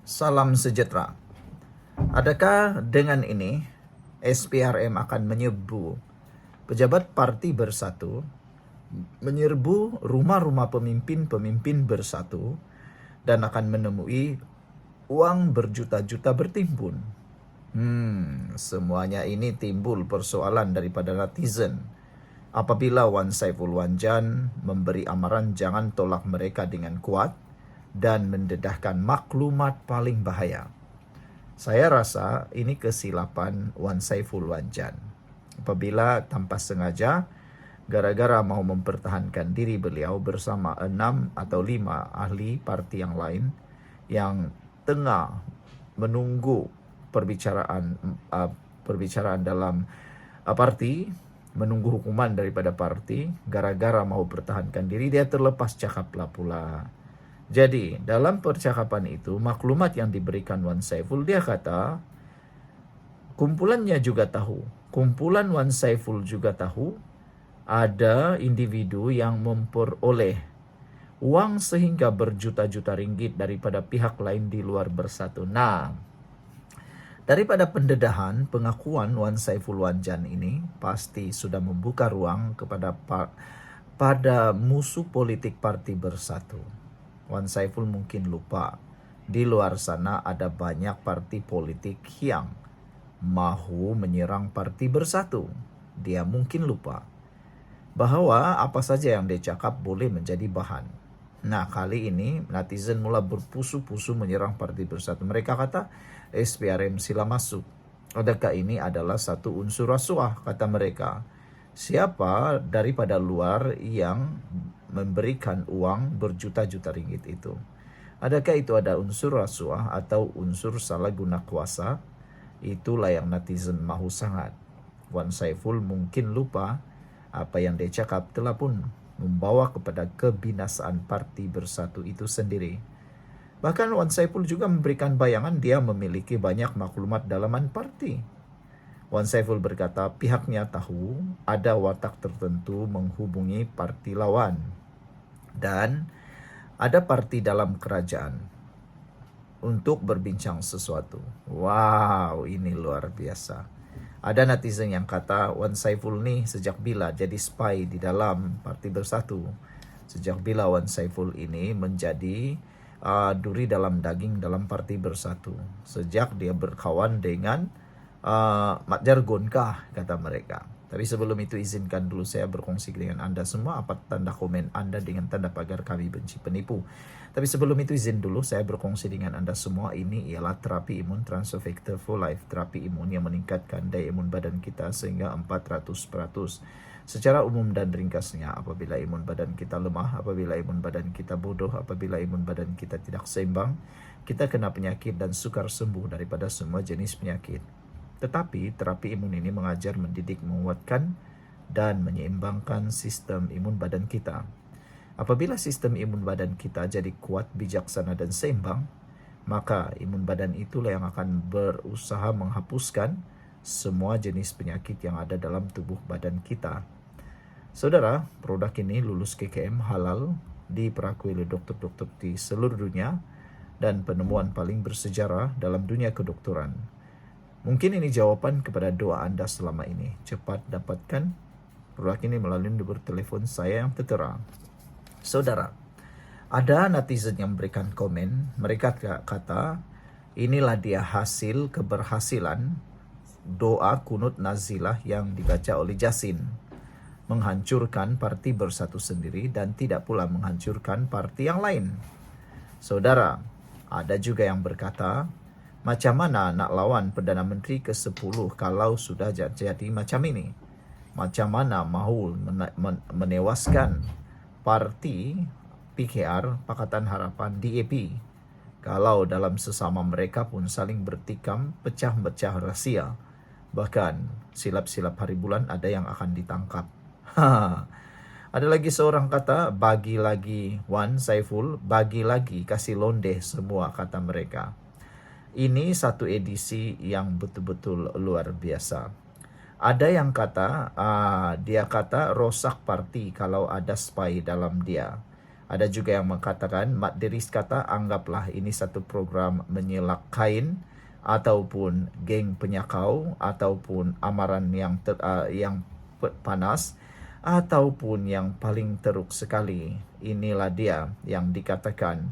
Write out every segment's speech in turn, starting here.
Salam sejahtera. Adakah dengan ini SPRM akan menyerbu pejabat parti bersatu, menyerbu rumah-rumah pemimpin-pemimpin bersatu, dan akan menemui uang berjuta-juta bertimbun? Semuanya ini timbul persoalan daripada netizen. Apabila Wan Saiful Wanjan memberi amaran jangan tolak mereka dengan kuat dan mendedahkan maklumat paling bahaya. Saya rasa ini kesilapan Wan Saiful Wanjan. Apabila tanpa sengaja, gara-gara mau mempertahankan diri beliau bersama 6 atau 5 ahli parti yang lain yang tengah menunggu perbicaraan dalam parti, menunggu hukuman daripada parti, gara-gara mau pertahankan diri, dia terlepas cakaplah pula. Jadi, dalam percakapan itu, maklumat yang diberikan Wan Saiful, dia kata, kumpulannya juga tahu, kumpulan Wan Saiful juga tahu, ada individu yang memperoleh uang sehingga berjuta-juta ringgit daripada pihak lain di luar bersatu. Nah, daripada pendedahan pengakuan Wan Saiful Wanjan ini, pasti sudah membuka ruang pada musuh politik parti bersatu. Wan Saiful mungkin lupa, di luar sana ada banyak parti politik yang mahu menyerang parti bersatu. Dia mungkin lupa bahwa apa saja yang dia cakap boleh menjadi bahan. Nah, kali ini netizen mula berpusu-pusu menyerang parti bersatu. Mereka kata SPRM sila masuk. Adakah ini adalah satu unsur rasuah, kata mereka. Siapa daripada luar yang memberikan uang berjuta-juta ringgit itu? Adakah itu ada unsur rasuah atau unsur salah guna kuasa? Itulah yang netizen mahu sangat. Wan Saiful mungkin lupa apa yang dia cakap telah pun membawa kepada kebinasaan parti bersatu itu sendiri. Bahkan Wan Saiful juga memberikan bayangan dia memiliki banyak maklumat dalaman parti. Wan Saiful berkata pihaknya tahu ada watak tertentu menghubungi parti lawan dan ada parti dalam kerajaan untuk berbincang sesuatu. Wow, ini luar biasa. Ada netizen yang kata Wan Saiful ni sejak bila jadi spy di dalam parti bersatu. Sejak bila Wan Saiful ini menjadi duri dalam daging dalam parti bersatu. Sejak dia berkawan dengan Mat Jargon kah, kata mereka. Tapi sebelum itu izinkan dulu saya berkongsi dengan Anda semua apa tanda komen Anda dengan tanda pagar kami benci penipu. Tapi sebelum itu izin dulu saya berkongsi dengan Anda semua, ini ialah terapi imun Transovector for Life, terapi imun yang meningkatkan daya imun badan kita sehingga 400%. Secara umum dan ringkasnya, apabila imun badan kita lemah, apabila imun badan kita bodoh, apabila imun badan kita tidak seimbang, kita kena penyakit dan sukar sembuh daripada semua jenis penyakit. Tetapi terapi imun ini mengajar, mendidik, menguatkan dan menyeimbangkan sistem imun badan kita. Apabila sistem imun badan kita jadi kuat, bijaksana dan seimbang, maka imun badan itulah yang akan berusaha menghapuskan semua jenis penyakit yang ada dalam tubuh badan kita. Saudara, produk ini lulus KKM halal, diperakui oleh dokter-dokter di seluruh dunia dan penemuan paling bersejarah dalam dunia kedokteran. Mungkin ini jawaban kepada doa Anda selama ini. Cepat dapatkan produk ini melalui nomor telepon saya yang tertera. Saudara, ada netizen yang memberikan komen. Mereka kata, inilah dia hasil keberhasilan doa kunut nazilah yang dibaca oleh Jasin. Menghancurkan parti bersatu sendiri dan tidak pula menghancurkan parti yang lain. Saudara, ada juga yang berkata, macam mana nak lawan Perdana Menteri ke-10 kalau sudah jadi macam ini? Macam mana mahu menewaskan parti PKR, Pakatan Harapan, DAP, kalau dalam sesama mereka pun saling bertikam, pecah-pecah rahsia. Bahkan silap-silap hari bulan ada yang akan ditangkap. Ada lagi seorang kata, bagi lagi Wan Saiful, bagi lagi kasih londe semua, kata mereka. Ini satu edisi yang betul-betul luar biasa. Ada yang kata, dia kata rosak parti kalau ada spy dalam dia. Ada juga yang mengatakan, Mat Deris kata, anggaplah ini satu program menyelak kain, ataupun geng penyakau, ataupun amaran yang panas, ataupun yang paling teruk sekali. Inilah dia yang dikatakan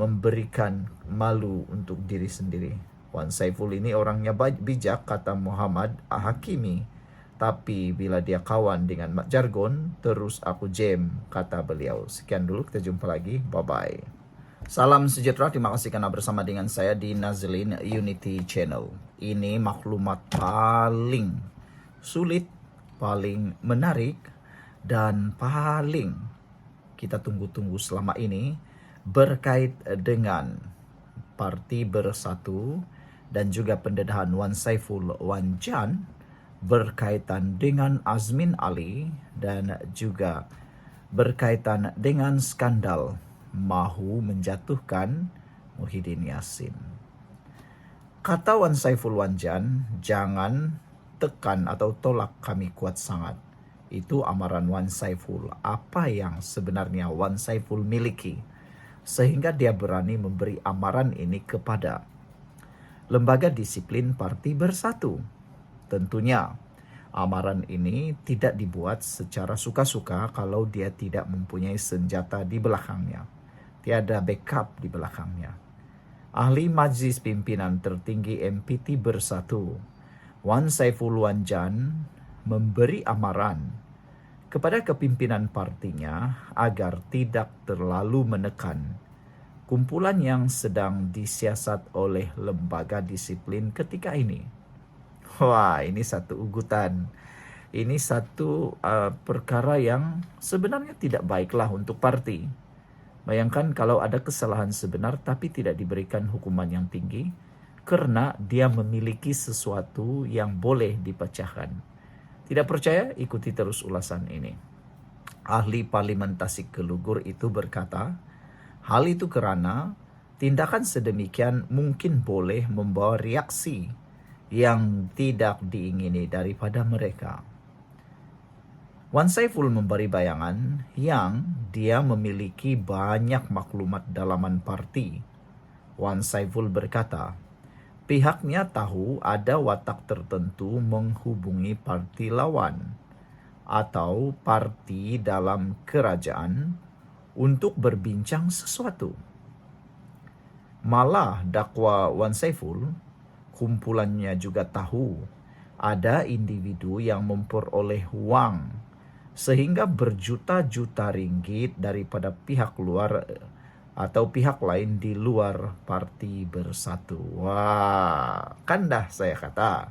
memberikan malu untuk diri sendiri. Wan Saiful ini orangnya bijak, kata Muhammad Hakimi. Tapi bila dia kawan dengan Mat Jargon, terus aku jam, kata beliau. Sekian dulu, kita jumpa lagi. Bye-bye. Salam sejahtera, terima kasih karena bersama dengan saya di Nazlin Unity Channel. Ini maklumat paling sulit, paling menarik, dan paling kita tunggu-tunggu selama ini berkait dengan Parti Bersatu dan juga pendedahan Wan Saiful Wan Jan berkaitan dengan Azmin Ali dan juga berkaitan dengan skandal mahu menjatuhkan Muhyiddin Yassin. Kata Wan Saiful Wan Jan, jangan tekan atau tolak kami kuat sangat. Itu amaran Wan Saiful. Apa yang sebenarnya Wan Saiful miliki sehingga dia berani memberi amaran ini kepada lembaga disiplin Parti Bersatu? Tentunya amaran ini tidak dibuat secara suka-suka kalau dia tidak mempunyai senjata di belakangnya. Tiada backup di belakangnya. Ahli Majlis Pimpinan Tertinggi MPT Bersatu, Wan Saiful Wan Jan, memberi amaran kepada kepimpinan partinya agar tidak terlalu menekan kumpulan yang sedang disiasat oleh lembaga disiplin ketika ini. Wah, ini satu ugutan. Ini satu perkara yang sebenarnya tidak baiklah untuk parti. Bayangkan kalau ada kesalahan sebenar tapi tidak diberikan hukuman yang tinggi karena dia memiliki sesuatu yang boleh dipecahkan. Tidak percaya? Ikuti terus ulasan ini. Ahli Parlimen Tasik-Kelugur itu berkata, hal itu karena tindakan sedemikian mungkin boleh membawa reaksi yang tidak diingini daripada mereka. Wan Saiful memberi bayangan yang dia memiliki banyak maklumat dalaman parti. Wan Saiful berkata, pihaknya tahu ada watak tertentu menghubungi parti lawan atau parti dalam kerajaan untuk berbincang sesuatu. Malah dakwa Wan Saiful, kumpulannya juga tahu ada individu yang memperoleh uang sehingga berjuta-juta ringgit daripada pihak luar atau pihak lain di luar Parti Bersatu. Wah, kan dah saya kata,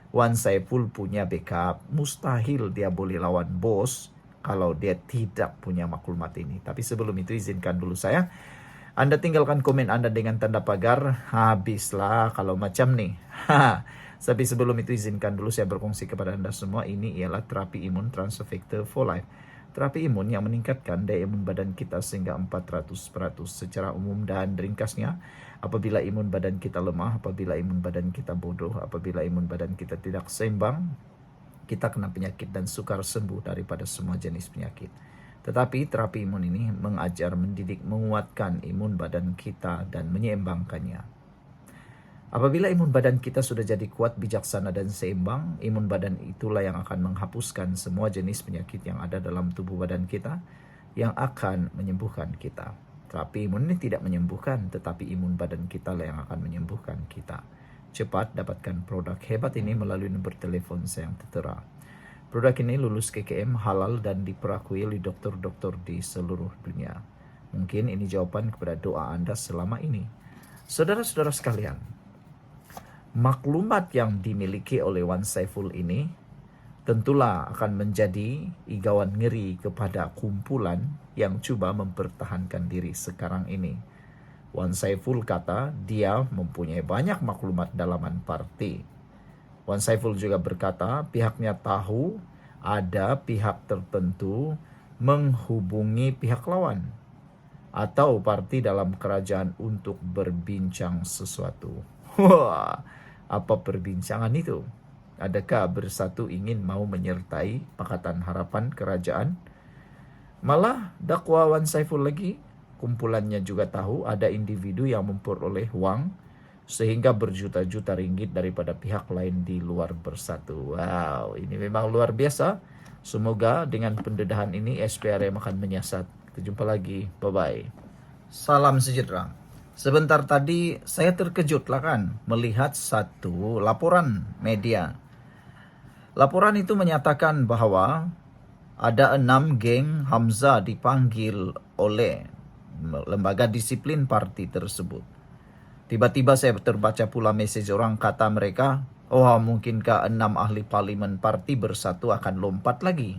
Wan Saiful punya backup. Mustahil dia boleh lawan bos kalau dia tidak punya maklumat ini. Tapi sebelum itu izinkan dulu saya, Anda tinggalkan komen Anda dengan tanda pagar. Habislah kalau macam nih. Tapi sebelum itu izinkan dulu saya berkongsi kepada Anda semua. Ini ialah terapi imun Transfer Factor for Life. Terapi imun yang meningkatkan daya imun badan kita sehingga 400% secara umum dan ringkasnya. Apabila imun badan kita lemah, apabila imun badan kita bodoh, apabila imun badan kita tidak seimbang, kita kena penyakit dan sukar sembuh daripada semua jenis penyakit. Tetapi terapi imun ini mengajar, mendidik, menguatkan imun badan kita dan menyeimbangkannya. Apabila imun badan kita sudah jadi kuat, bijaksana, dan seimbang, imun badan itulah yang akan menghapuskan semua jenis penyakit yang ada dalam tubuh badan kita, yang akan menyembuhkan kita. Terapi imun ini tidak menyembuhkan, tetapi imun badan kita lah yang akan menyembuhkan kita. Cepat dapatkan produk hebat ini melalui nomor telepon saya yang tertera. Produk ini lulus KKM, halal, dan diperakui oleh dokter-dokter di seluruh dunia. Mungkin ini jawaban kepada doa Anda selama ini. Saudara-saudara sekalian, maklumat yang dimiliki oleh Wan Saiful ini tentulah akan menjadi igauan ngeri kepada kumpulan yang cuba mempertahankan diri sekarang ini. Wan Saiful kata dia mempunyai banyak maklumat dalaman parti. Wan Saiful juga berkata pihaknya tahu ada pihak tertentu menghubungi pihak lawan atau parti dalam kerajaan untuk berbincang sesuatu. Wah, apa perbincangan itu? Adakah Bersatu ingin mau menyertai Pakatan Harapan Kerajaan Malah dakwa Wan Saiful lagi, kumpulannya juga tahu ada individu yang memperoleh uang sehingga berjuta-juta ringgit daripada pihak lain di luar Bersatu. Wow, ini memang luar biasa. Semoga dengan pendedahan ini SPRM akan menyiasat. Kita jumpa lagi. Bye-bye. Salam sejahtera. Sebentar tadi saya terkejut lah kan melihat satu laporan media. Laporan itu menyatakan bahwa ada 6 geng Hamzah dipanggil oleh lembaga disiplin parti tersebut. Tiba-tiba saya terbaca pula mesej orang kata mereka, oh mungkinkah 6 ahli parlimen parti Bersatu akan lompat lagi?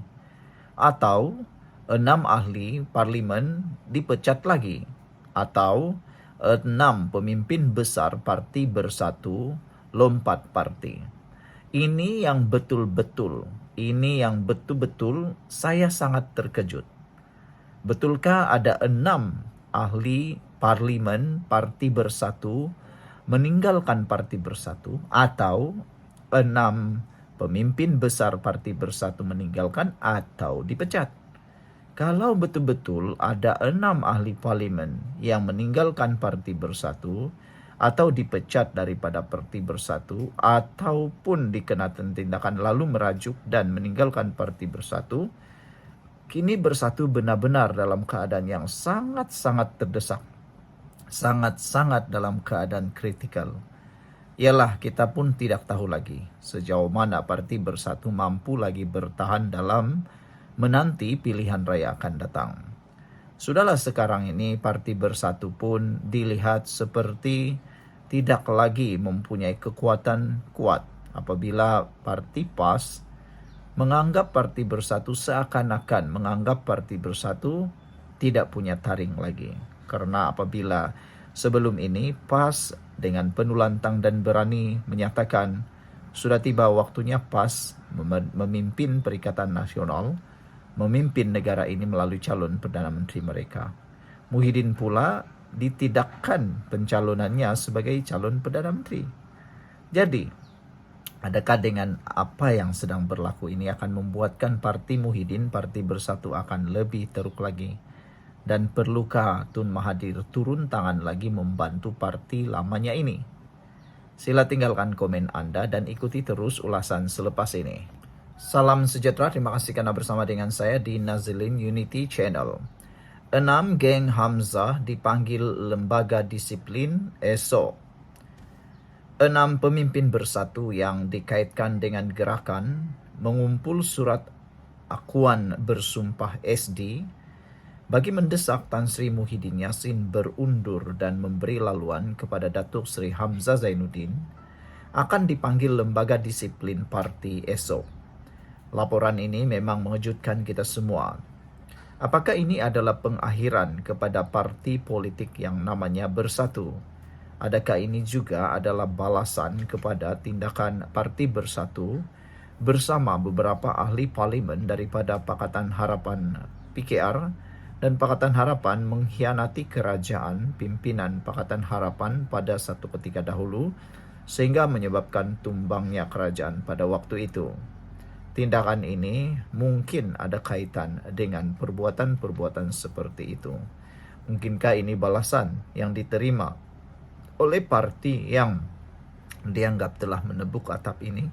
Atau 6 ahli parlimen dipecat lagi? Atau 6 pemimpin besar parti Bersatu lompat parti? Ini yang betul-betul saya sangat terkejut. Betulkah ada 6 ahli parlimen parti Bersatu meninggalkan parti Bersatu, atau 6 pemimpin besar parti Bersatu meninggalkan atau dipecat? Kalau betul-betul ada 6 ahli parlimen yang meninggalkan parti Bersatu atau dipecat daripada parti Bersatu ataupun dikenakan tindakan lalu merajuk dan meninggalkan parti Bersatu, kini Bersatu benar-benar dalam keadaan yang sangat-sangat terdesak, sangat-sangat dalam keadaan kritikal. Ialah kita pun tidak tahu lagi sejauh mana parti Bersatu mampu lagi bertahan dalam menanti pilihan raya akan datang. Sudahlah, sekarang ini parti Bersatu pun dilihat seperti tidak lagi mempunyai kekuatan kuat apabila parti PAS menganggap parti Bersatu seakan-akan menganggap parti Bersatu tidak punya taring lagi. Karena apabila sebelum ini PAS dengan penuh lantang dan berani menyatakan sudah tiba waktunya PAS memimpin Perikatan Nasional, memimpin negara ini melalui calon Perdana Menteri mereka. Muhyiddin pula ditidakkan pencalonannya sebagai calon Perdana Menteri. Jadi, adakah dengan apa yang sedang berlaku ini akan membuatkan parti Muhyiddin, parti Bersatu akan lebih teruk lagi? Dan perlukah Tun Mahathir turun tangan lagi membantu parti lamanya ini? Sila tinggalkan komen Anda dan ikuti terus ulasan selepas ini. Salam sejahtera, terima kasih karena bersama dengan saya di Nazilin Unity Channel. 6 geng Hamzah dipanggil lembaga disiplin esok. 6 pemimpin Bersatu yang dikaitkan dengan gerakan mengumpul surat akuan bersumpah SD bagi mendesak Tan Sri Muhyiddin Yassin berundur dan memberi laluan kepada Datuk Seri Hamzah Zainuddin akan dipanggil lembaga disiplin parti esok. Laporan ini memang mengejutkan kita semua. Apakah ini adalah pengakhiran kepada parti politik yang namanya Bersatu? Adakah ini juga adalah balasan kepada tindakan parti Bersatu bersama beberapa ahli parlimen daripada Pakatan Harapan PKR dan Pakatan Harapan mengkhianati kerajaan pimpinan Pakatan Harapan pada satu ketika dahulu sehingga menyebabkan tumbangnya kerajaan pada waktu itu? Tindakan ini mungkin ada kaitan dengan perbuatan-perbuatan seperti itu. Mungkinkah ini balasan yang diterima oleh parti yang dianggap telah menebuk atap ini?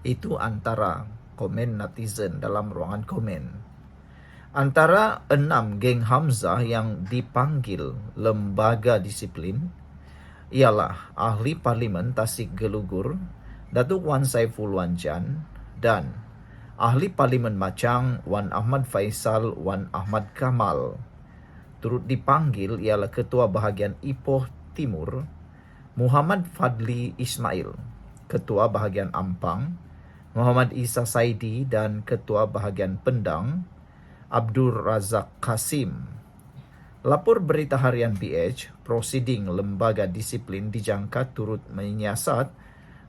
Itu antara komen netizen dalam ruangan komen. Antara 6 geng Hamzah yang dipanggil lembaga disiplin ialah ahli parlimen Tasik Gelugur, Datuk Wan Saiful Wanjan, dan ahli parlimen Machang Wan Ahmad Faisal Wan Ahmad Kamal. Turut dipanggil ialah Ketua Bahagian Ipoh Timur Muhammad Fadli Ismail, Ketua Bahagian Ampang Muhammad Isa Saidi, dan Ketua Bahagian Pendang Abdul Razak Kasim. Lapor berita harian BH, prosiding lembaga disiplin dijangka turut menyiasat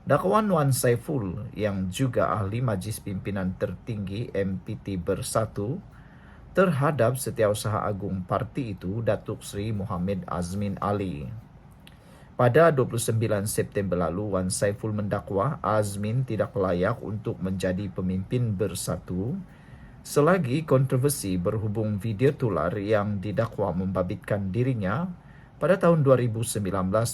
dakwan Wan Saiful yang juga ahli Majlis Pimpinan Tertinggi MPT Bersatu terhadap Setiausaha Agung Parti itu Datuk Seri Muhammad Azmin Ali. Pada 29 September lalu, Wan Saiful mendakwa Azmin tidak layak untuk menjadi pemimpin Bersatu Selagi kontroversi berhubung video tular yang didakwa membabitkan dirinya pada tahun 2019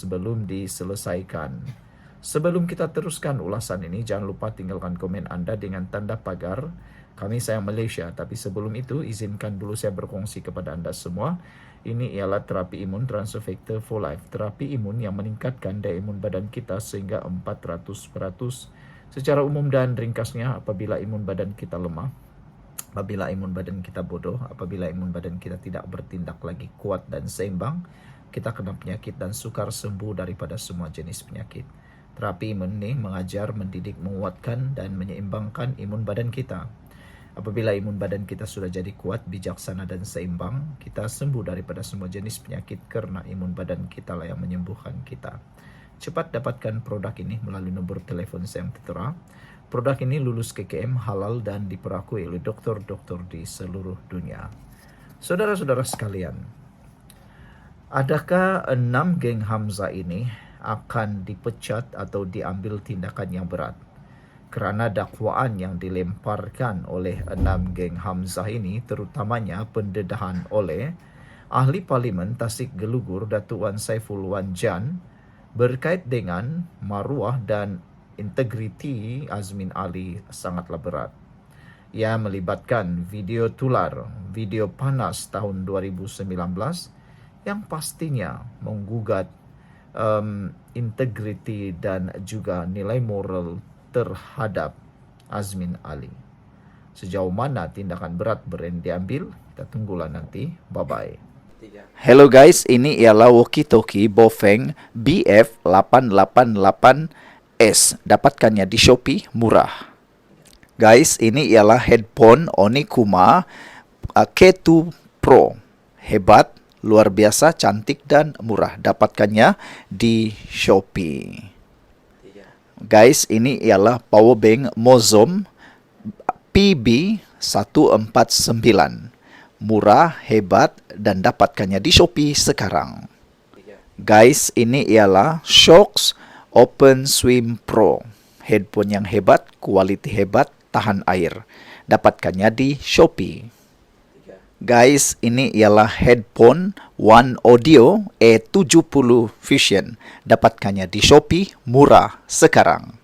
belum diselesaikan. Sebelum kita teruskan ulasan ini, jangan lupa tinggalkan komen Anda dengan tanda pagar. Kami sayang Malaysia, tapi sebelum itu izinkan dulu saya berkongsi kepada Anda semua. Ini ialah terapi imun Transfer Factor for Life. Terapi imun yang meningkatkan daya imun badan kita sehingga 400%. Secara umum dan ringkasnya, apabila imun badan kita lemah, apabila imun badan kita bodoh, apabila imun badan kita tidak bertindak lagi kuat dan seimbang, kita kena penyakit dan sukar sembuh daripada semua jenis penyakit. Terapi imun ini mengajar, mendidik, menguatkan dan menyeimbangkan imun badan kita. Apabila imun badan kita sudah jadi kuat, bijaksana dan seimbang, kita sembuh daripada semua jenis penyakit kerana imun badan kita lah yang menyembuhkan kita. Cepat dapatkan produk ini melalui nombor telefon saya yang tertera. Produk ini lulus KKM, halal dan diperakui oleh doktor-doktor di seluruh dunia. Saudara-saudara sekalian, adakah 6 geng Hamzah ini akan dipecat atau diambil tindakan yang berat? Kerana dakwaan yang dilemparkan oleh 6 geng Hamzah ini, terutamanya pendedahan oleh Ahli Parlimen Tasik Gelugur Datuk Wan Saiful Wan Jan berkait dengan maruah dan integriti Azmin Ali sangatlah berat. Ia melibatkan video tular, video panas tahun 2019 yang pastinya menggugat integriti dan juga nilai moral terhadap Azmin Ali. Sejauh mana tindakan berat yang diambil, kita tunggulah nanti. Bye-bye. Hello guys, ini ialah walkie-talkie Bofeng BF888S. Dapatkannya di Shopee, murah. Guys, ini ialah headphone Onikuma K2 Pro. Hebat, luar biasa, cantik dan murah. Dapatkannya di Shopee. Guys, ini ialah power bank Mozom PB149. Murah, hebat dan dapatkannya di Shopee sekarang. Guys, ini ialah Shocks Open Swim Pro. Headphone yang hebat, kualiti hebat, tahan air. Dapatkannya di Shopee. Guys, ini ialah headphone One Audio E70 Fusion. Dapatkannya di Shopee, murah sekarang.